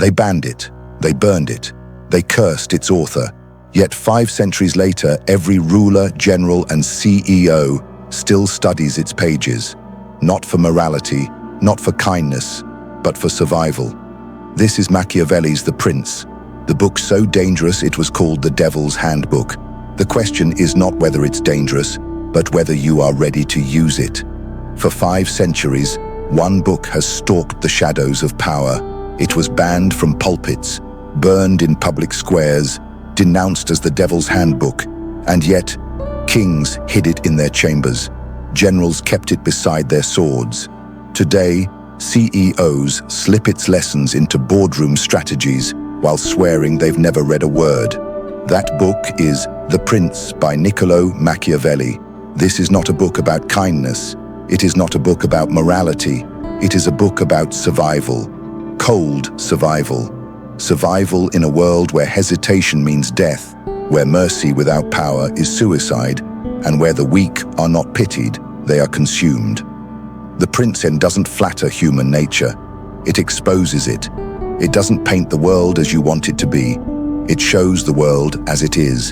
They banned it, they burned it, they cursed its author. Yet 5 centuries later, every ruler, general, and CEO still studies its pages, not for morality, not for kindness, but for survival. This is Machiavelli's The Prince, the book so dangerous it was called the Devil's Handbook. The question is not whether it's dangerous, but whether you are ready to use it. For 5 centuries, one book has stalked the shadows of power. It was banned from pulpits, burned in public squares, denounced as the Devil's Handbook, and yet kings hid it in their chambers. Generals kept it beside their swords. Today, CEOs slip its lessons into boardroom strategies while swearing they've never read a word. That book is The Prince by Niccolo Machiavelli. This is not a book about kindness. It is not a book about morality. It is a book about survival. Cold survival. Survival in a world where hesitation means death, where mercy without power is suicide, and where the weak are not pitied, they are consumed. The Prince doesn't flatter human nature. It exposes it. It doesn't paint the world as you want it to be. It shows the world as it is.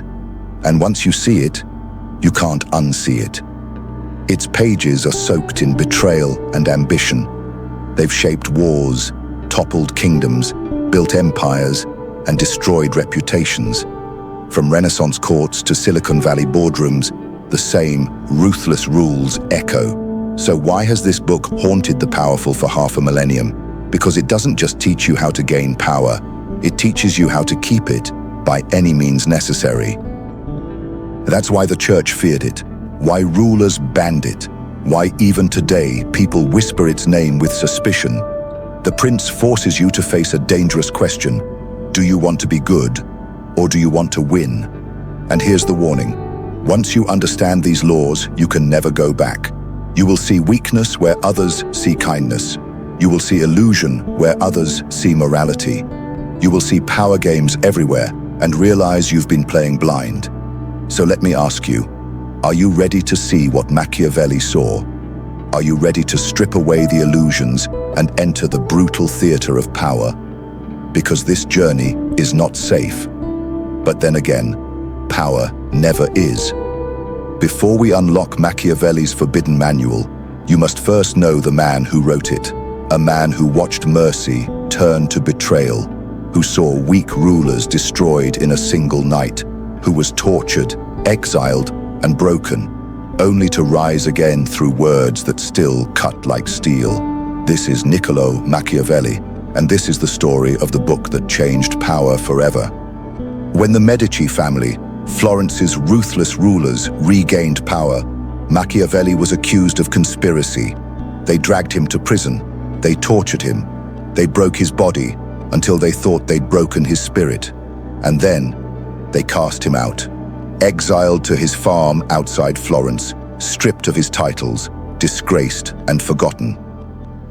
And once you see it, you can't unsee it. Its pages are soaked in betrayal and ambition. They've shaped wars, toppled kingdoms, built empires, and destroyed reputations. From Renaissance courts to Silicon Valley boardrooms, the same ruthless rules echo. So why has this book haunted the powerful for half a millennium? Because it doesn't just teach you how to gain power, it teaches you how to keep it by any means necessary. That's why the church feared it, why rulers banned it, why even today people whisper its name with suspicion. The Prince forces you to face a dangerous question. Do you want to be good, or do you want to win? And here's the warning. Once you understand these laws, you can never go back. You will see weakness where others see kindness. You will see illusion where others see morality. You will see power games everywhere and realize you've been playing blind. So let me ask you, are you ready to see what Machiavelli saw? Are you ready to strip away the illusions and enter the brutal theater of power? Because this journey is not safe. But then again, power never is. Before we unlock Machiavelli's forbidden manual, you must first know the man who wrote it. A man who watched mercy turn to betrayal, who saw weak rulers destroyed in a single night, who was tortured, exiled, and broken, only to rise again through words that still cut like steel. This is Niccolo Machiavelli, and this is the story of the book that changed power forever. When the Medici family, Florence's ruthless rulers, regained power, Machiavelli was accused of conspiracy. They dragged him to prison. They tortured him. They broke his body until they thought they'd broken his spirit. And then they cast him out. Exiled to his farm outside Florence, stripped of his titles, disgraced and forgotten.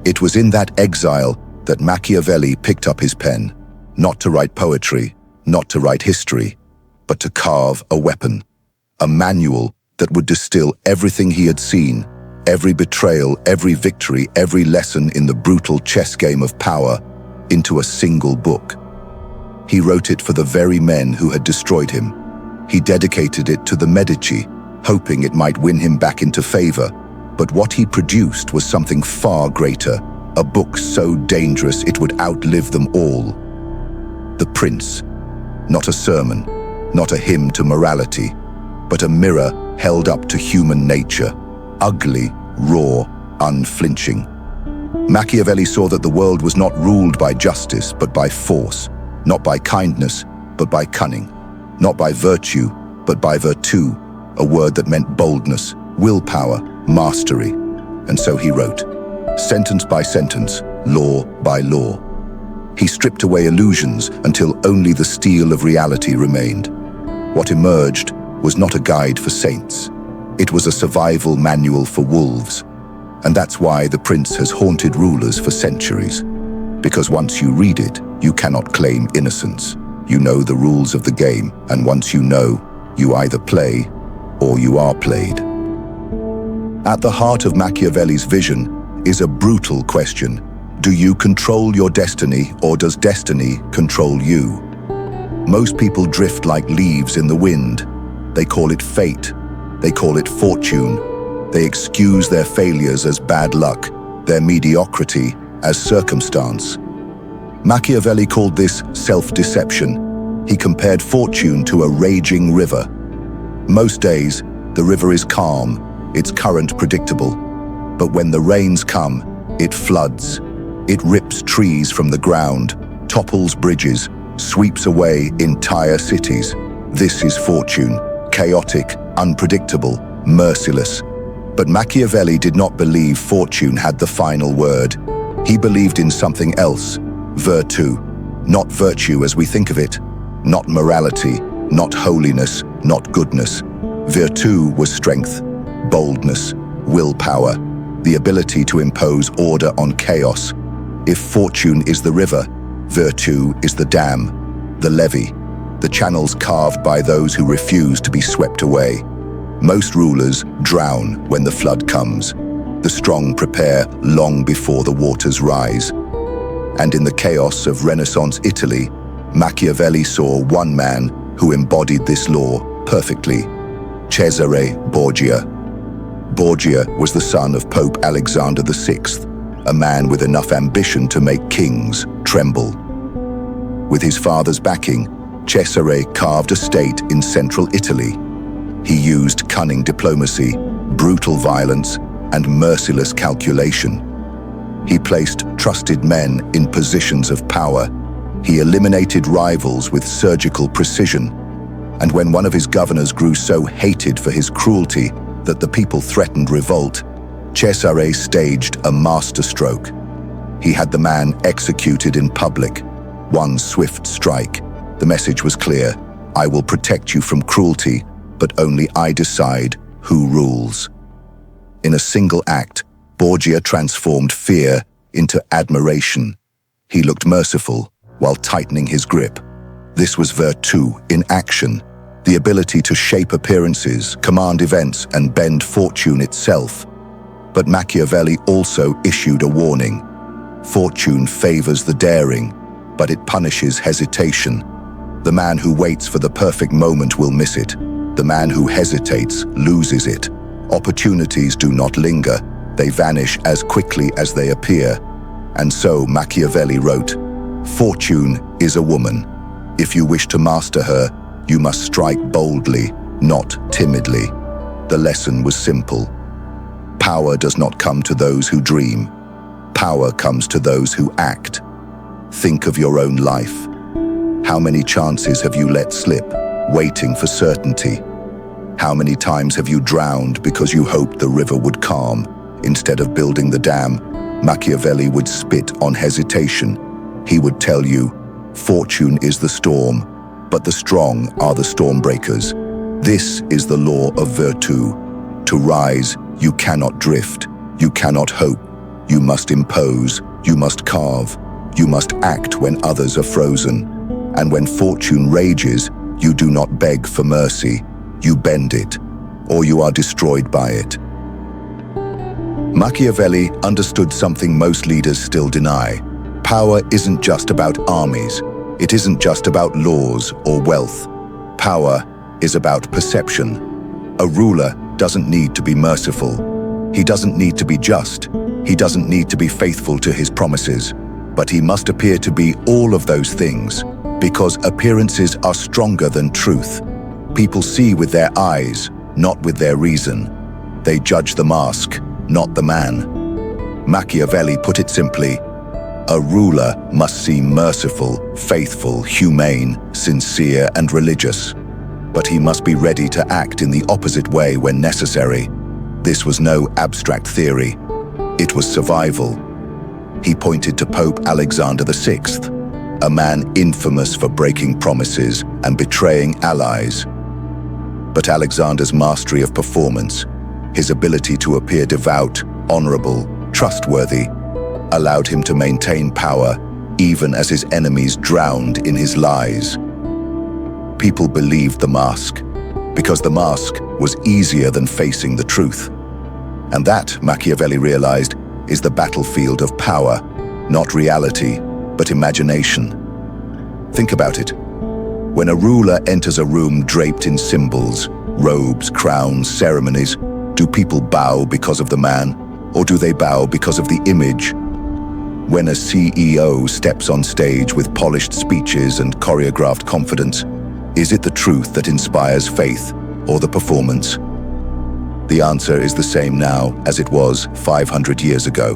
It was in that exile that Machiavelli picked up his pen, not to write poetry, not to write history, but to carve a weapon, a manual that would distill everything he had seen, every betrayal, every victory, every lesson in the brutal chess game of power, into a single book. He wrote it for the very men who had destroyed him. He dedicated it to the Medici, hoping it might win him back into favor. But what he produced was something far greater, a book so dangerous it would outlive them all. The Prince, not a sermon, not a hymn to morality, but a mirror held up to human nature, ugly, raw, unflinching. Machiavelli saw that the world was not ruled by justice, but by force, not by kindness, but by cunning, not by virtue, but by virtu, a word that meant boldness, willpower, mastery. And so he wrote, sentence by sentence, law by law. He stripped away illusions until only the steel of reality remained. What emerged was not a guide for saints. It was a survival manual for wolves. And that's why The Prince has haunted rulers for centuries. Because once you read it, you cannot claim innocence. You know the rules of the game, and once you know, you either play or you are played. At the heart of Machiavelli's vision is a brutal question. Do you control your destiny, or does destiny control you? Most people drift like leaves in the wind. They call it fate. They call it fortune. They excuse their failures as bad luck, their mediocrity as circumstance. Machiavelli called this self-deception. He compared fortune to a raging river. Most days, the river is calm, its current predictable. But when the rains come, it floods. It rips trees from the ground, topples bridges, sweeps away entire cities. This is fortune, chaotic, unpredictable, merciless. But Machiavelli did not believe fortune had the final word. He believed in something else, virtu. Not virtue as we think of it, not morality, not holiness, not goodness. Virtù was strength, boldness, willpower, the ability to impose order on chaos. If fortune is the river, virtù is the dam, the levee, the channels carved by those who refuse to be swept away. Most rulers drown when the flood comes. The strong prepare long before the waters rise. And in the chaos of Renaissance Italy, Machiavelli saw one man who embodied this law perfectly: Cesare Borgia. Borgia was the son of Pope Alexander VI, a man with enough ambition to make kings tremble. With his father's backing, Cesare carved a state in central Italy. He used cunning diplomacy, brutal violence, and merciless calculation. He placed trusted men in positions of power. He eliminated rivals with surgical precision. And when one of his governors grew so hated for his cruelty that the people threatened revolt, Cesare staged a masterstroke. He had the man executed in public. One swift strike. The message was clear: I will protect you from cruelty, but only I decide who rules. In a single act, Borgia transformed fear into admiration. He looked merciful while tightening his grip. This was virtu in action, the ability to shape appearances, command events, and bend fortune itself. But Machiavelli also issued a warning. Fortune favors the daring, but it punishes hesitation. The man who waits for the perfect moment will miss it. The man who hesitates loses it. Opportunities do not linger. They vanish as quickly as they appear. And so Machiavelli wrote, "Fortune is a woman. If you wish to master her, you must strike boldly, not timidly." The lesson was simple. Power does not come to those who dream. Power comes to those who act. Think of your own life. How many chances have you let slip, waiting for certainty? How many times have you drowned because you hoped the river would calm? Instead of building the dam, Machiavelli would spit on hesitation. He would tell you, fortune is the storm, but the strong are the storm breakers. This is the law of virtu. To rise, you cannot drift. You cannot hope. You must impose. You must carve. You must act when others are frozen. And when fortune rages, you do not beg for mercy. You bend it, or you are destroyed by it. Machiavelli understood something most leaders still deny. Power isn't just about armies. It isn't just about laws or wealth. Power is about perception. A ruler doesn't need to be merciful. He doesn't need to be just. He doesn't need to be faithful to his promises. But he must appear to be all of those things, because appearances are stronger than truth. People see with their eyes, not with their reason. They judge the mask, not the man. Machiavelli put it simply: a ruler must seem merciful, faithful, humane, sincere, and religious. But he must be ready to act in the opposite way when necessary. This was no abstract theory. It was survival. He pointed to Pope Alexander VI, a man infamous for breaking promises and betraying allies. But Alexander's mastery of performance, his ability to appear devout, honorable, trustworthy, allowed him to maintain power even as his enemies drowned in his lies. People believed the mask because the mask was easier than facing the truth. And that, Machiavelli realized, is the battlefield of power. not reality, but imagination. Think about it. When a ruler enters a room draped in symbols, robes, crowns, ceremonies, do people bow because of the man, or do they bow because of the image? When a CEO steps on stage with polished speeches and choreographed confidence, is it the truth that inspires faith, or the performance? The answer is the same now as it was 500 years ago.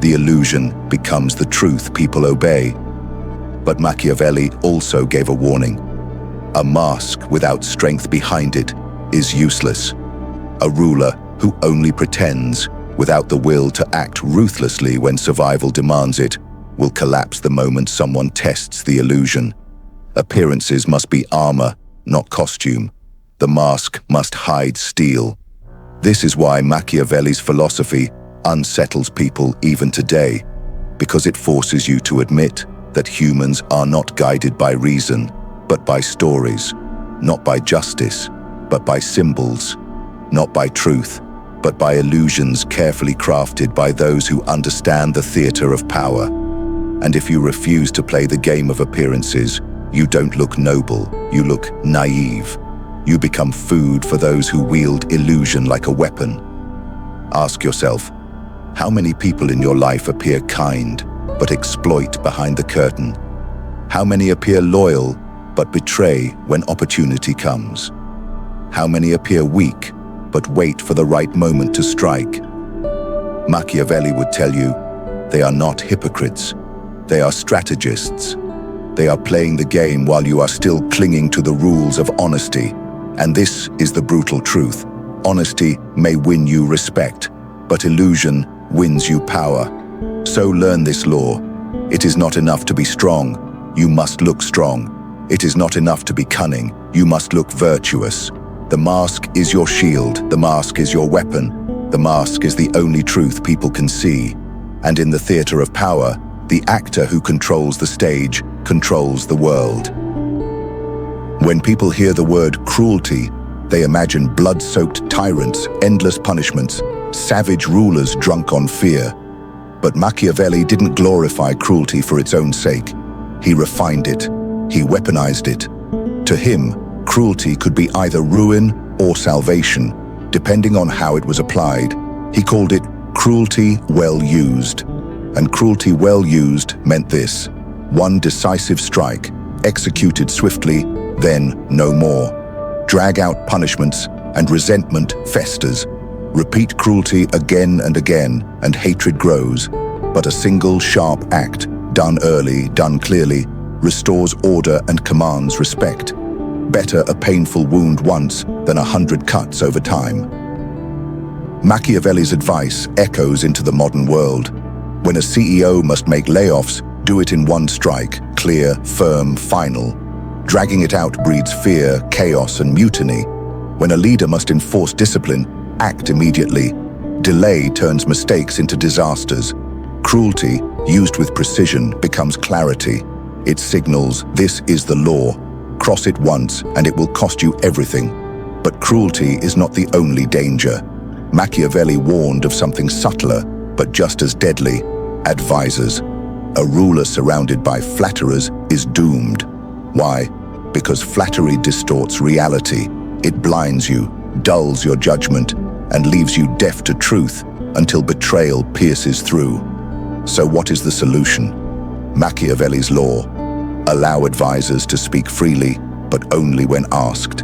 The illusion becomes the truth people obey. But Machiavelli also gave a warning. A mask without strength behind it is useless. A ruler who only pretends, without the will to act ruthlessly when survival demands it, will collapse the moment someone tests the illusion. Appearances must be armor, not costume. The mask must hide steel. This is why Machiavelli's philosophy unsettles people even today, because it forces you to admit that humans are not guided by reason, but by stories, not by justice, but by symbols, not by truth, but by illusions carefully crafted by those who understand the theater of power. And if you refuse to play the game of appearances, you don't look noble, you look naive. You become food for those who wield illusion like a weapon. Ask yourself, how many people in your life appear kind, but exploit behind the curtain? How many appear loyal, but betray when opportunity comes? How many appear weak, but wait for the right moment to strike? Machiavelli would tell you, they are not hypocrites. They are strategists. They are playing the game while you are still clinging to the rules of honesty. And this is the brutal truth. Honesty may win you respect, but illusion wins you power. So learn this law. It is not enough to be strong. You must look strong. It is not enough to be cunning. You must look virtuous. The mask is your shield. The mask is your weapon. The mask is the only truth people can see. And in the theater of power, the actor who controls the stage controls the world. When people hear the word cruelty, they imagine blood-soaked tyrants, endless punishments, savage rulers drunk on fear. But Machiavelli didn't glorify cruelty for its own sake. He refined it. He weaponized it. To him, cruelty could be either ruin or salvation, depending on how it was applied. He called it cruelty well used. And cruelty well used meant this: one decisive strike, executed swiftly, then no more. Drag out punishments, and resentment festers. Repeat cruelty again and again, and hatred grows. But a single sharp act, done early, done clearly, restores order and commands respect. Better a painful wound once than 100 cuts over time. Machiavelli's advice echoes into the modern world. When a CEO must make layoffs, do it in one strike, clear, firm, final. Dragging it out breeds fear, chaos, and mutiny. When a leader must enforce discipline, act immediately. Delay turns mistakes into disasters. Cruelty, used with precision, becomes clarity. It signals, this is the law. Cross it once, and it will cost you everything. But cruelty is not the only danger. Machiavelli warned of something subtler, but just as deadly: advisors. A ruler surrounded by flatterers is doomed. Why? Because flattery distorts reality. It blinds you, dulls your judgment, and leaves you deaf to truth until betrayal pierces through. So what is the solution? Machiavelli's law. Allow advisors to speak freely, but only when asked.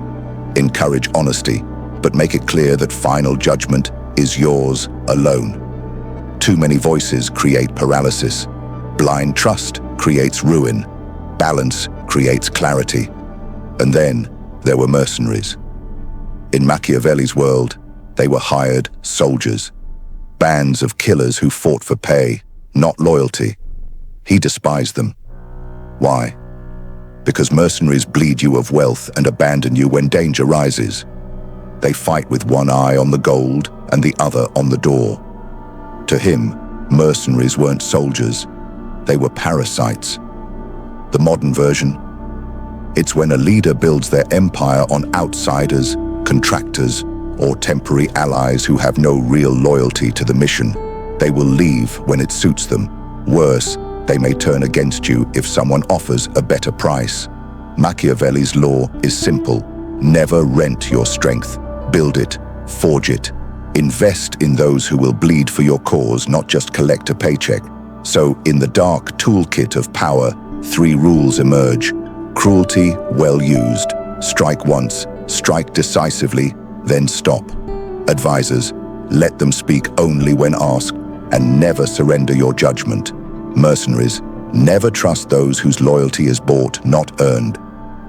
Encourage honesty, but make it clear that final judgment is yours alone. Too many voices create paralysis. Blind trust creates ruin. Balance creates clarity. And then there were mercenaries. In Machiavelli's world, they were hired soldiers. Bands of killers who fought for pay, not loyalty. He despised them. Why? Because mercenaries bleed you of wealth and abandon you when danger rises. They fight with one eye on the gold and the other on the door. To him, mercenaries weren't soldiers. They were parasites. The modern version? It's when a leader builds their empire on outsiders, contractors, or temporary allies who have no real loyalty to the mission. They will leave when it suits them, Worse, they may turn against you if someone offers a better price. Machiavelli's law is simple. Never rent your strength. Build it, forge it. Invest in those who will bleed for your cause, not just collect a paycheck. So, in the dark toolkit of power, 3 rules emerge. Cruelty, well used. Strike once, strike decisively, then stop. Advisors, let them speak only when asked, and never surrender your judgment. Mercenaries, never trust those whose loyalty is bought, not earned.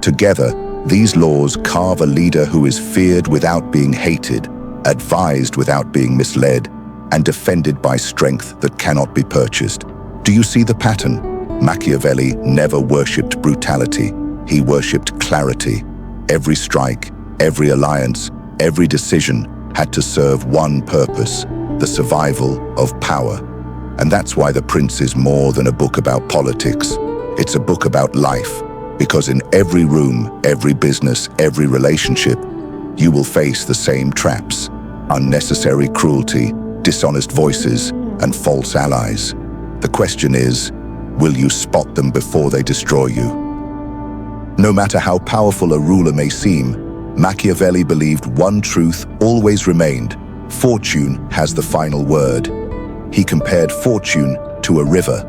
Together, these laws carve a leader who is feared without being hated, advised without being misled, and defended by strength that cannot be purchased. Do you see the pattern? Machiavelli never worshipped brutality. He worshipped clarity. Every strike, every alliance, every decision had to serve one purpose: the survival of power. And that's why The Prince is more than a book about politics. It's a book about life, because in every room, every business, every relationship, you will face the same traps: unnecessary cruelty, dishonest voices, and false allies. The question is, will you spot them before they destroy you? No matter how powerful a ruler may seem, Machiavelli believed one truth always remained: fortune has the final word. He compared fortune to a river.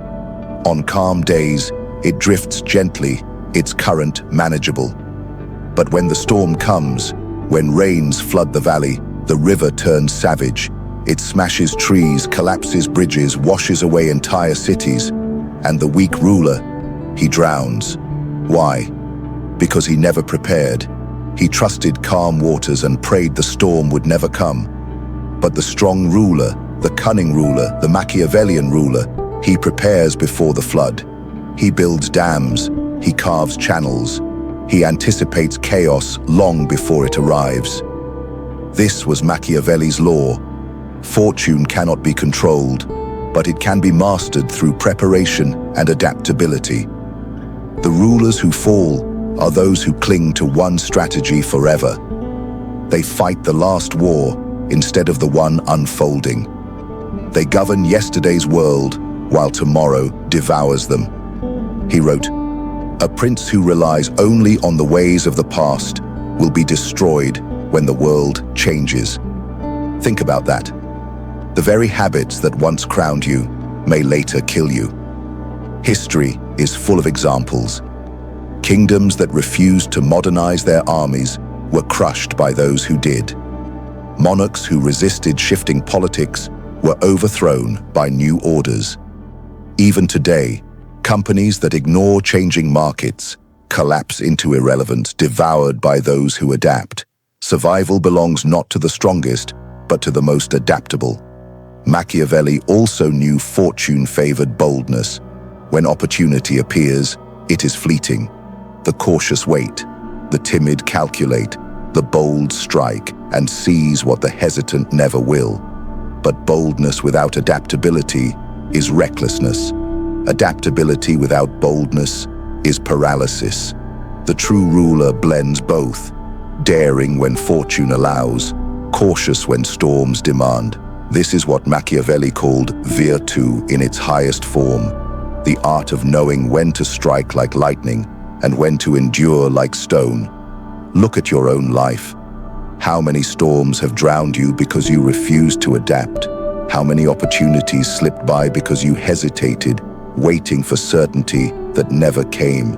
On calm days, it drifts gently, its current manageable. But when the storm comes, when rains flood the valley, the river turns savage. It smashes trees, collapses bridges, washes away entire cities. And the weak ruler, he drowns. Why? Because he never prepared. He trusted calm waters and prayed the storm would never come. But the strong ruler, the cunning ruler, the Machiavellian ruler, he prepares before the flood. He builds dams, he carves channels, he anticipates chaos long before it arrives. This was Machiavelli's law. Fortune cannot be controlled, but it can be mastered through preparation and adaptability. The rulers who fall are those who cling to one strategy forever. They fight the last war instead of the one unfolding. They govern yesterday's world while tomorrow devours them. He wrote, "A prince who relies only on the ways of the past will be destroyed when the world changes." Think about that. The very habits that once crowned you may later kill you. History is full of examples. Kingdoms that refused to modernize their armies were crushed by those who did. Monarchs who resisted shifting politics were overthrown by new orders. Even today, companies that ignore changing markets collapse into irrelevance, devoured by those who adapt. Survival belongs not to the strongest, but to the most adaptable. Machiavelli also knew fortune favored boldness. When opportunity appears, it is fleeting. The cautious wait, the timid calculate, the bold strike and seize what the hesitant never will. But boldness without adaptability is recklessness. Adaptability without boldness is paralysis. The true ruler blends both, daring when fortune allows, cautious when storms demand. This is what Machiavelli called virtu in its highest form, the art of knowing when to strike like lightning and when to endure like stone. Look at your own life. How many storms have drowned you because you refused to adapt? How many opportunities slipped by because you hesitated, waiting for certainty that never came?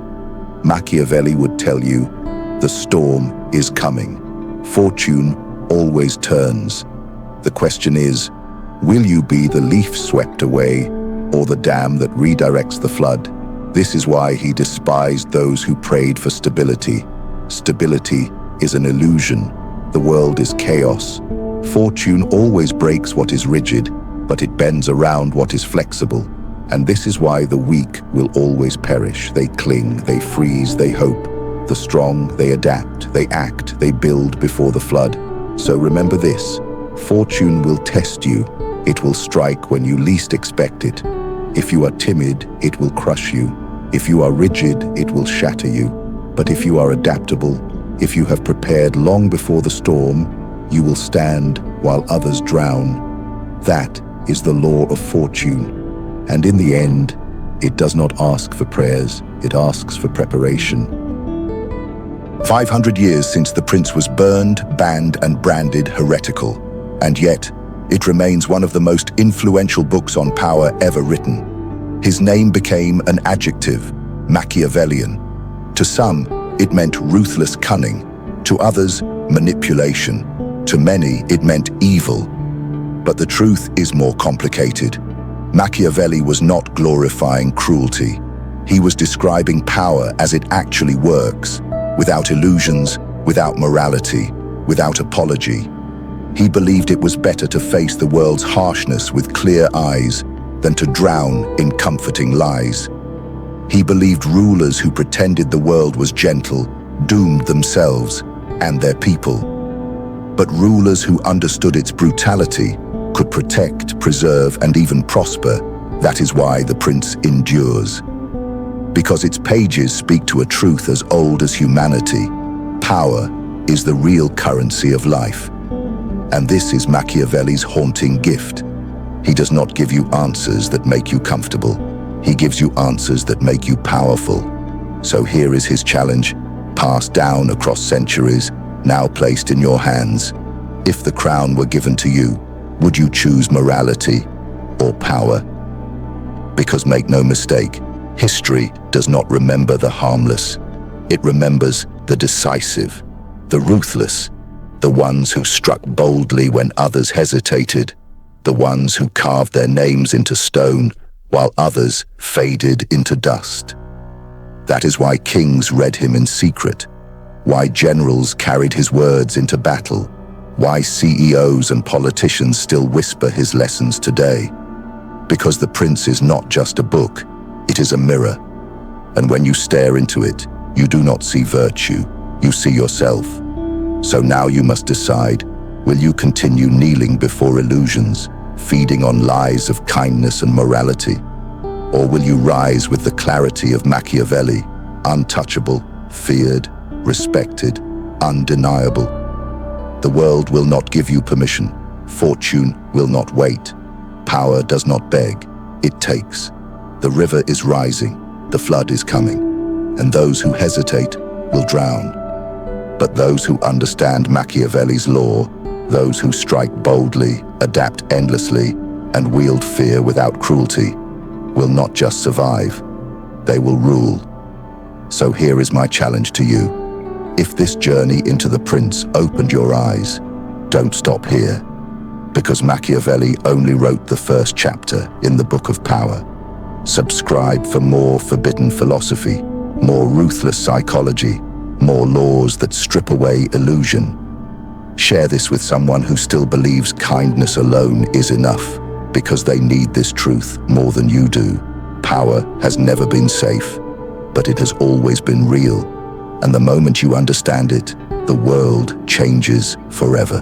Machiavelli would tell you, the storm is coming. Fortune always turns. The question is, will you be the leaf swept away or the dam that redirects the flood? This is why he despised those who prayed for stability. Stability is an illusion. The world is chaos. Fortune always breaks what is rigid, but it bends around what is flexible. And this is why the weak will always perish. They cling, they freeze, they hope. The strong, they adapt, they act, they build before the flood. So remember this, fortune will test you. It will strike when you least expect it. If you are timid, it will crush you. If you are rigid, it will shatter you. But if you are adaptable, if you have prepared long before the storm, you will stand while others drown. That is the law of fortune. And in the end, it does not ask for prayers, it asks for preparation. 500 years since the prince was burned, banned, and branded heretical, and yet it remains one of the most influential books on power ever written. His name became an adjective, Machiavellian. To some, it meant ruthless cunning. To others, manipulation. To many, it meant evil. But the truth is more complicated. Machiavelli was not glorifying cruelty. He was describing power as it actually works, without illusions, without morality, without apology. He believed it was better to face the world's harshness with clear eyes than to drown in comforting lies. He believed rulers who pretended the world was gentle doomed themselves and their people. But rulers who understood its brutality could protect, preserve, and even prosper. That is why the prince endures. Because its pages speak to a truth as old as humanity. Power is the real currency of life. And this is Machiavelli's haunting gift. He does not give you answers that make you comfortable. He gives you answers that make you powerful. So here is his challenge, passed down across centuries, now placed in your hands. If the crown were given to you, would you choose morality or power? Because make no mistake, history does not remember the harmless. It remembers the decisive, the ruthless, the ones who struck boldly when others hesitated, the ones who carved their names into stone while others faded into dust. That is why kings read him in secret, why generals carried his words into battle, why CEOs and politicians still whisper his lessons today. Because the prince is not just a book, it is a mirror. And when you stare into it, you do not see virtue, you see yourself. So now you must decide, will you continue kneeling before illusions, feeding on lies of kindness and morality? Or will you rise with the clarity of Machiavelli, untouchable, feared, respected, undeniable? The world will not give you permission. Fortune will not wait. Power does not beg, it takes. The river is rising, the flood is coming, and those who hesitate will drown. But those who understand Machiavelli's law, those who strike boldly, adapt endlessly, and wield fear without cruelty, will not just survive, they will rule. So here is my challenge to you. If this journey into the prince opened your eyes, don't stop here, because Machiavelli only wrote the first chapter in the Book of Power. Subscribe for more forbidden philosophy, more ruthless psychology, more laws that strip away illusion. Share this with someone who still believes kindness alone is enough, because they need this truth more than you do. Power has never been safe, but it has always been real. And the moment you understand it, the world changes forever.